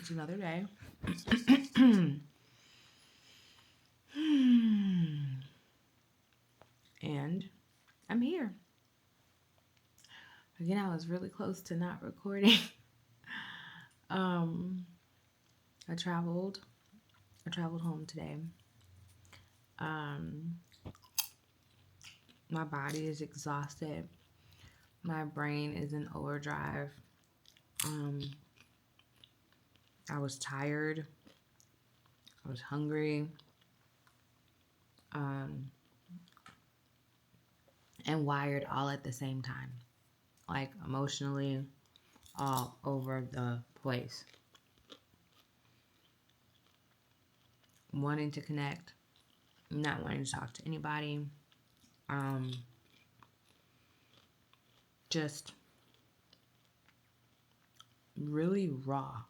It's another day. And I'm here. Again, I was really close to not recording. um, I traveled. I traveled home today. Um, my body is exhausted. My brain is in overdrive. Um, I was tired. I was hungry. Um, and wired all at the same time. Like emotionally, all over the place. Wanting to connect, not wanting to talk to anybody. Just really raw.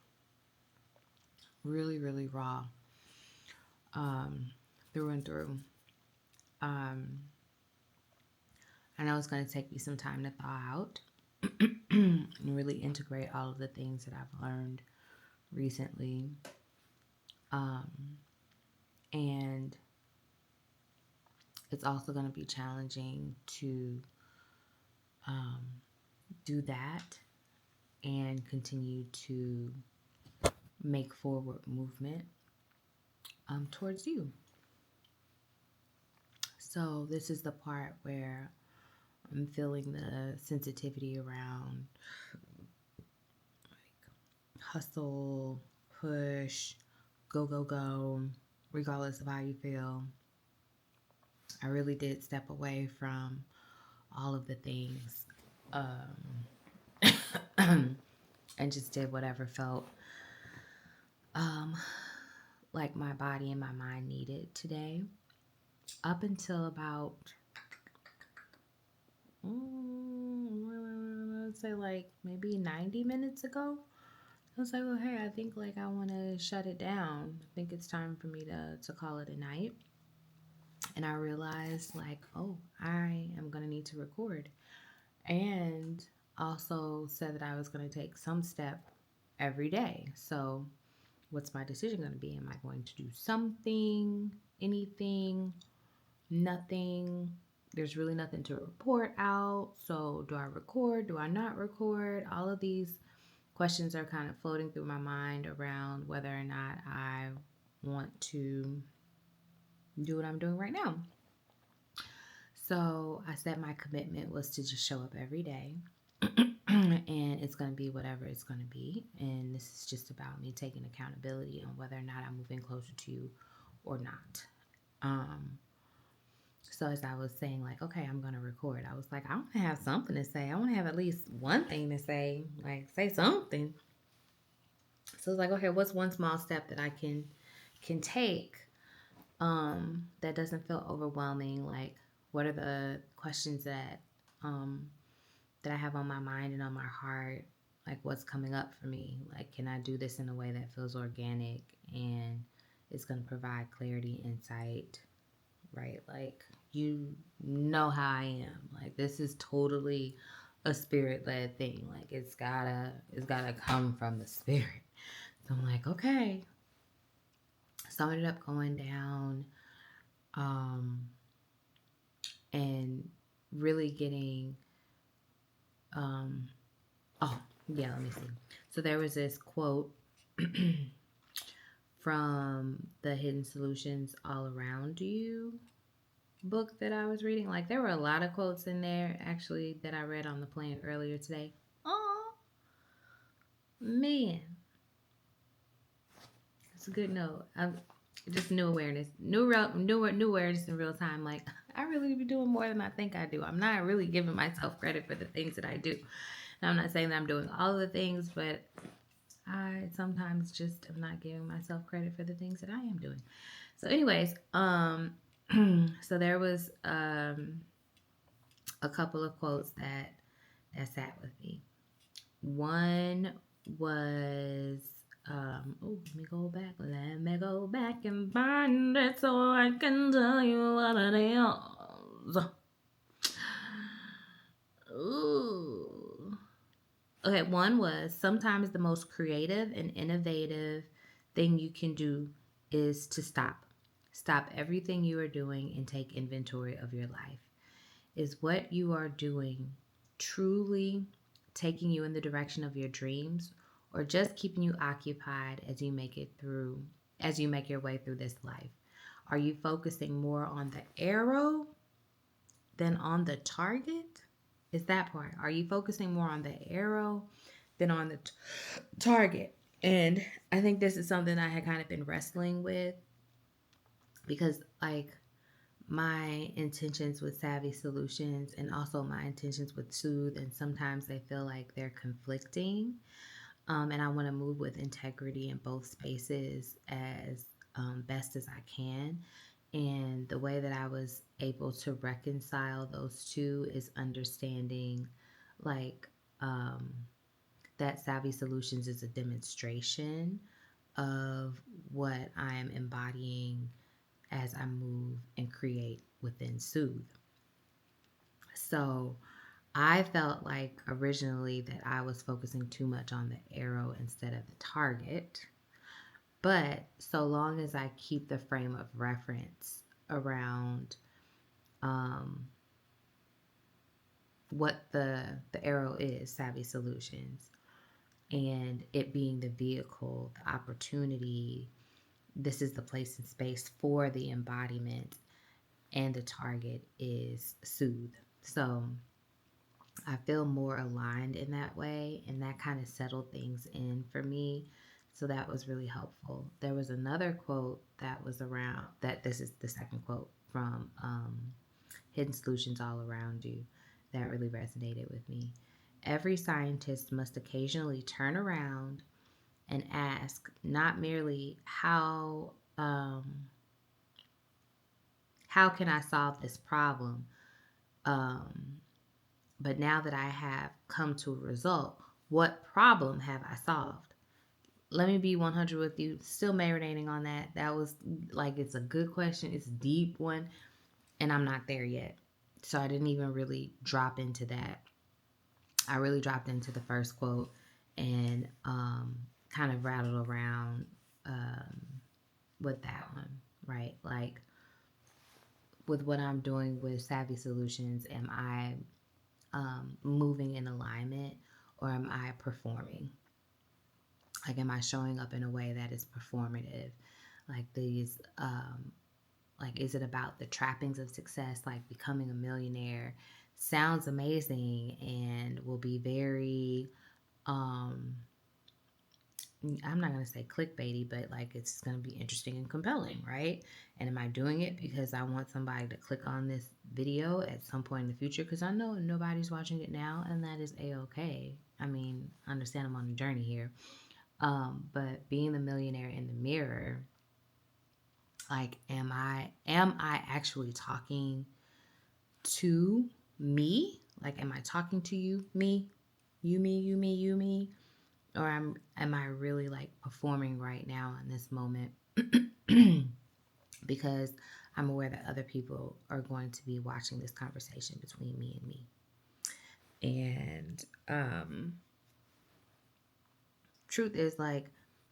Really, really raw. Through and through. I know it's going to take me some time to thaw out and really integrate all of the things that I've learned recently. And it's also going to be challenging to do that and continue to make forward movement towards you. So this is the part where I'm feeling the sensitivity around like hustle, push, go, go, go, regardless of how you feel. I really did step away from all of the things and just did whatever felt like my body and my mind needed today. Up until about, let's say like maybe 90 minutes ago, I was like, well, hey, I think like I want to shut it down. I think it's time for me to call it a night. And I realized like, oh, I am going to need to record. And also said that I was going to take some step every day. So what's my decision going to be? Am I going to do something, anything, nothing? There's really nothing to report out. So do I record? Do I not record? All of these questions are kind of floating through my mind around whether or not I want to do what I'm doing right now. So I said my commitment was to just show up every day. And it's going to be whatever it's going to be. And this is just about me taking accountability on whether or not I'm moving closer to you or not. So as I was saying, like, okay, I'm going to record, I was like, I want to have something to say. I want to have at least one thing to say, like, say something. So it's like, okay, what's one small step that I can take that doesn't feel overwhelming? Like, what are the questions that that I have on my mind and on my heart? Like, what's coming up for me? Like, can I do this in a way that feels organic and it's going to provide clarity, insight, right? Like, you know how I am. Like, this is totally a spirit-led thing. Like, it's gotta come from the spirit. So I'm like, okay. So I ended up going down and really getting oh yeah, let me see. So there was this quote from the Hidden Solutions All Around You book that I was reading. Like, there were a lot of quotes in there actually that I read on the plane earlier today. Oh man, it's a good note. I'm just new awareness, new awareness in real time. Like, I really be doing more than I think I do. I'm not really giving myself credit for the things that I do. And I'm not saying that I'm doing all of the things, but I sometimes just am not giving myself credit for the things that I am doing. So, anyways, so there was a couple of quotes that sat with me. One was, let me go back. Let me go back and find it so I can tell you what it is. Ooh. Okay, one was sometimes the most creative and innovative thing you can do is to stop. Stop everything you are doing and take inventory of your life. Is what you are doing truly taking you in the direction of your dreams or just keeping you occupied as you make your way through this life? Are you focusing more on the arrow than on the target? Is that part? Are you focusing more on the arrow than on the target? And I think this is something I had kind of been wrestling with because, like, my intentions with Savvy Solutions and also my intentions with Soothe, and sometimes they feel like they're conflicting. And I want to move with integrity in both spaces as best as I can. And the way that I was able to reconcile those two is understanding like um, that Savvy Solutions is a demonstration of what I am embodying as I move and create within Soothe. So I felt like originally that I was focusing too much on the arrow instead of the target. But so long as I keep the frame of reference around um, what the arrow is, Savvy Solutions, and it being the vehicle, the opportunity, this is the place and space for the embodiment, and the target is Soothe. So I feel more aligned in that way, and that kind of settled things in for me. So that was really helpful. There was another quote that was around that this is the second quote from Hidden Solutions All Around You that really resonated with me. Every scientist must occasionally turn around and ask not merely how can I solve this problem, um, but now that I have come to a result, what problem have I solved? Let me be 100 with you. Still marinating on that. That was like, it's a good question. It's a deep one. And I'm not there yet. So I didn't even really drop into that. I really dropped into the first quote and kind of rattled around um, with that one, right? Like, with what I'm doing with Savvy Solutions, am I moving in alignment or am I performing? Like, am I showing up in a way that is performative? Like like, is it about the trappings of success, like becoming a millionaire? Sounds amazing and will be very, um, I'm not going to say clickbaity, but like it's going to be interesting and compelling, right? And am I doing it because I want somebody to click on this video at some point in the future? Because I know nobody's watching it now, and that is a-okay. I mean, I understand I'm on a journey here. But being the millionaire in the mirror, like, am I actually talking to me? Like, am I talking to you, me, you, me, you, me, you, me? Or am I really like performing right now in this moment? Because I'm aware that other people are going to be watching this conversation between me and me. And truth is, like,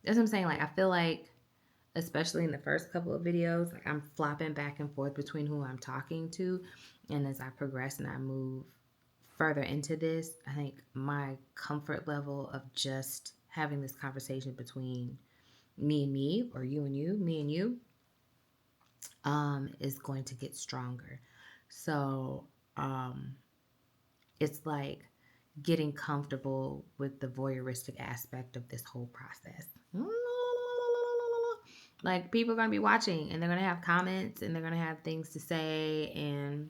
that's what I'm saying. Like, I feel like, especially in the first couple of videos, like I'm flopping back and forth between who I'm talking to. And as I progress and I move further into this, I think my comfort level of just having this conversation between me and me, or you and you, me and you, is going to get stronger. So it's like getting comfortable with the voyeuristic aspect of this whole process. Like, people are going to be watching and they're going to have comments and they're going to have things to say. And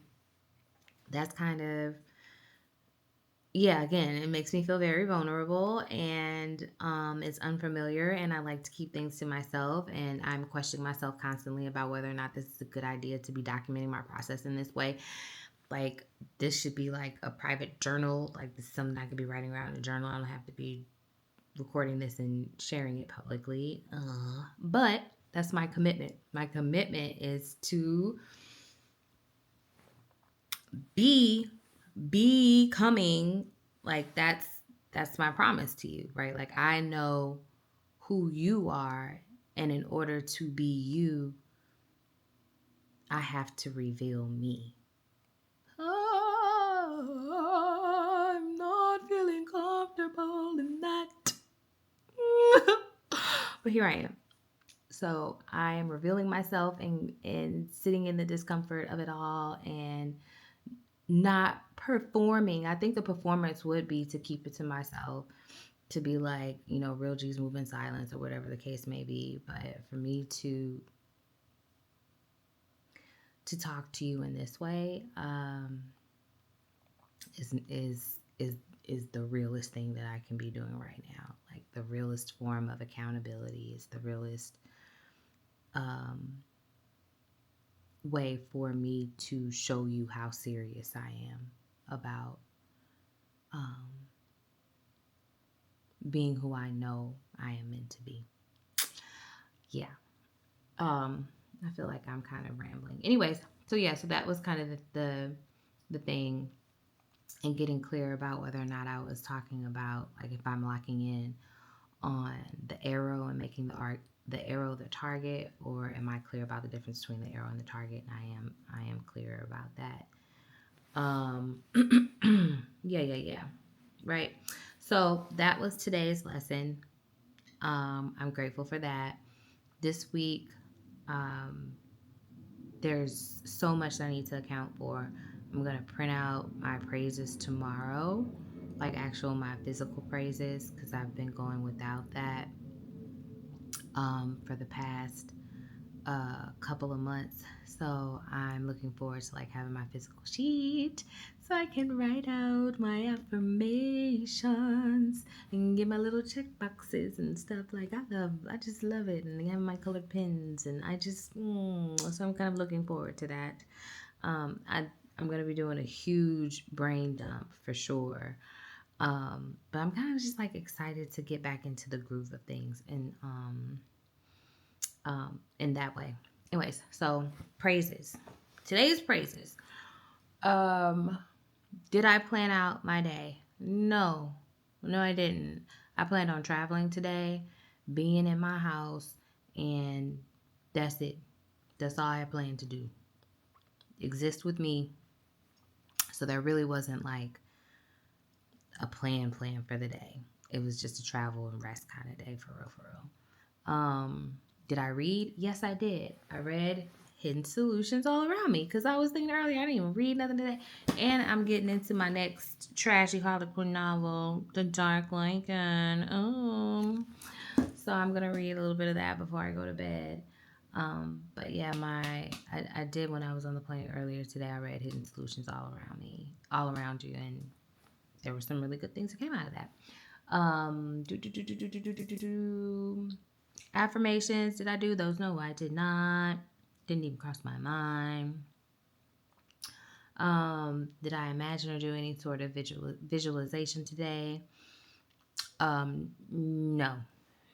that's kind of, yeah, again, it makes me feel very vulnerable and it's unfamiliar. And I like to keep things to myself. And I'm questioning myself constantly about whether or not this is a good idea to be documenting my process in this way. Like, this should be like a private journal. Like, this is something I could be writing around in a journal. I don't have to be recording this and sharing it publicly. But that's my commitment. My commitment is to be becoming, like, that's that's my promise to you, right? Like, I know who you are, and in order to be you, I have to reveal me. I'm not feeling comfortable in that. But here I am. So I am revealing myself and sitting in the discomfort of it all and not performing. I think the performance would be to keep it to myself, to be like, real G's move in silence or whatever the case may be. But for me to talk to you in this way, is the realest thing that I can be doing right now. Like, the realest form of accountability is the realest way for me to show you how serious I am about being who I know I am meant to be. Yeah. I feel like I'm kind of rambling. Anyways, so that was kind of the thing, and getting clear about whether or not I was talking about, like, if I'm locking in on the arrow and making the arrow the target, or am I clear about the difference between the arrow and the target? And I am clear about that. Yeah. Right. So that was today's lesson. I'm grateful for that. This week, there's so much that I need to account for. I'm going to print out my praises tomorrow, like actual my physical praises, because I've been going without that for the past couple of months. So I'm looking forward to, like, having my physical sheet so I can write out my affirmations and get my little check boxes and stuff. Like, I just love it, and have my colored pens, and so I'm kind of looking forward to that. I'm going to be doing a huge brain dump for sure. But I'm kind of just, like, excited to get back into the groove of things, and in that way. Anyways, so praises. Today's praises. Did I plan out my day? No. No, I didn't. I planned on traveling today, being in my house, and that's it. That's all I planned to do. Exist with me. So there really wasn't, like, a plan for the day. It was just a travel and rest kind of day, for real. Did I read? Yes, I did. I read Hidden Solutions All Around Me, because I was thinking earlier I didn't even read nothing today. And I'm getting into my next trashy Harlequin novel, The Dark Lincoln. So I'm gonna read a little bit of that before I go to bed. But yeah, I did, when I was on the plane earlier today, I read Hidden Solutions All Around Me, All Around You, and there were some really good things that came out of that. Affirmations, did I do those? No, I did not. Didn't even cross my mind. Did I imagine or do any sort of visualization today? No.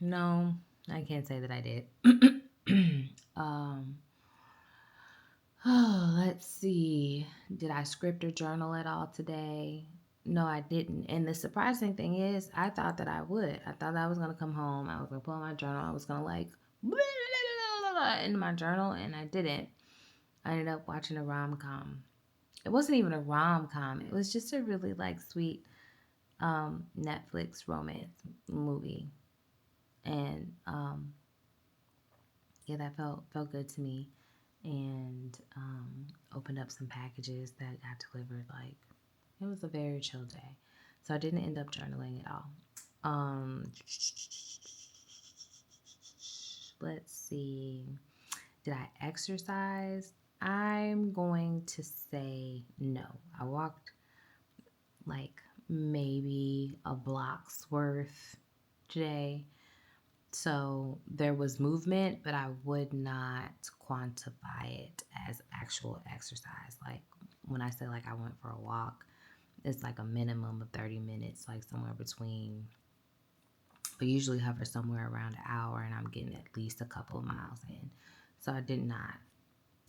No, I can't say that I did. Let's see. Did I script or journal at all today? No, I didn't. And the surprising thing is, I thought that I would. I thought I was going to come home. I was going to pull out my journal. I was going to, like, into my journal, and I didn't. I ended up watching a rom-com. It wasn't even a rom-com. It was just a really, like, sweet Netflix romance movie. And yeah, that felt good to me. And opened up some packages that got delivered. Like, it was a very chill day. So I didn't end up journaling at all. Let's see. Did I exercise? I'm going to say no. I walked, like, maybe a block's worth today. So there was movement, but I would not quantify it as actual exercise. Like, when I say, like, I went for a walk, it's like a minimum of 30 minutes, like somewhere between, but usually hover somewhere around an hour, and I'm getting at least a couple of miles in. So I did not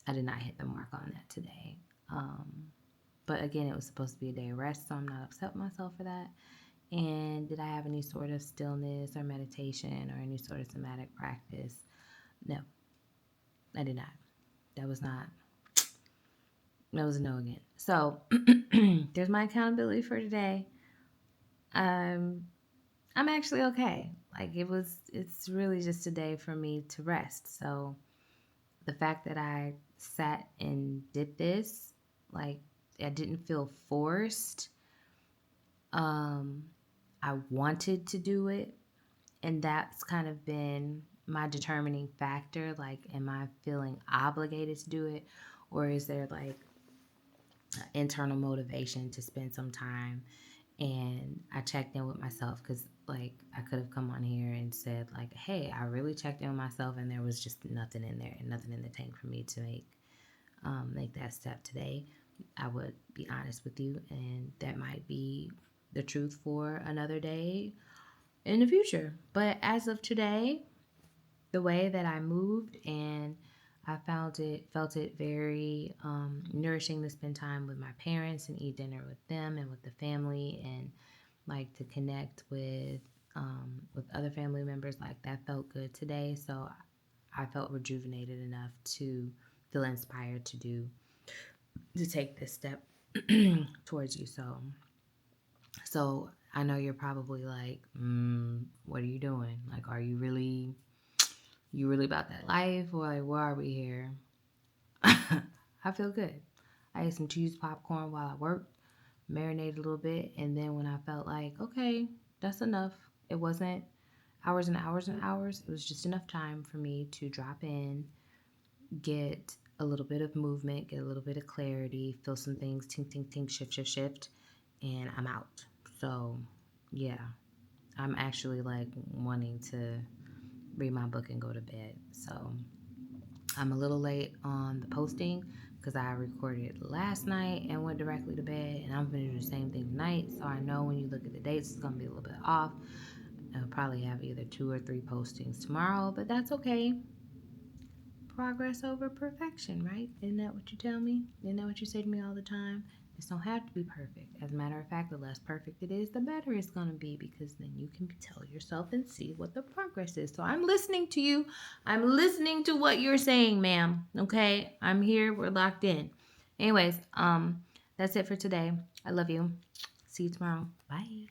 hit the mark on that today. But again, it was supposed to be a day of rest, so I'm not upset with myself for that. And did I have any sort of stillness or meditation or any sort of somatic practice? No, I did not. That was not, that was a no again. So there's my accountability for today. I'm actually okay. Like it's really just a day for me to rest. So the fact that I sat and did this, like I didn't feel forced. Um, I wanted to do it, and that's kind of been my determining factor. Like, am I feeling obligated to do it, or is there like internal motivation to spend some time? And I checked in with myself because, like, I could have come on here and said, like, hey, I really checked in with myself, and there was just nothing in there and nothing in the tank for me to make that step today. I would be honest with you, and that might be the truth for another day in the future. But as of today, the way that I moved, and I felt it very nourishing to spend time with my parents and eat dinner with them and with the family, and like to connect with other family members. Like that felt good today. So I felt rejuvenated enough to feel inspired to take this step towards you. So I know you're probably like, what are you doing? Like, are you really about that life, or like, where are we here? I feel good. I ate some cheese popcorn while I worked, marinated a little bit, and then when I felt like, okay, that's enough. It wasn't hours and hours and hours. It was just enough time for me to drop in, get a little bit of movement, get a little bit of clarity, feel some things, tink, tink, tink, shift, shift, shift, and I'm out. So, yeah, I'm actually like wanting to read my book and go to bed. So, I'm a little late on the posting because I recorded last night and went directly to bed, and I'm going to do the same thing tonight. So, I know when you look at the dates, it's going to be a little bit off. I'll probably have either 2 or 3 postings tomorrow, but that's okay. Progress over perfection, right? Isn't that what you tell me? Isn't that what you say to me all the time? This don't have to be perfect. As a matter of fact, the less perfect it is, the better it's going to be, because then you can tell yourself and see what the progress is. So I'm listening to you. I'm listening to what you're saying, ma'am. Okay? I'm here. We're locked in. Anyways, that's it for today. I love you. See you tomorrow. Bye.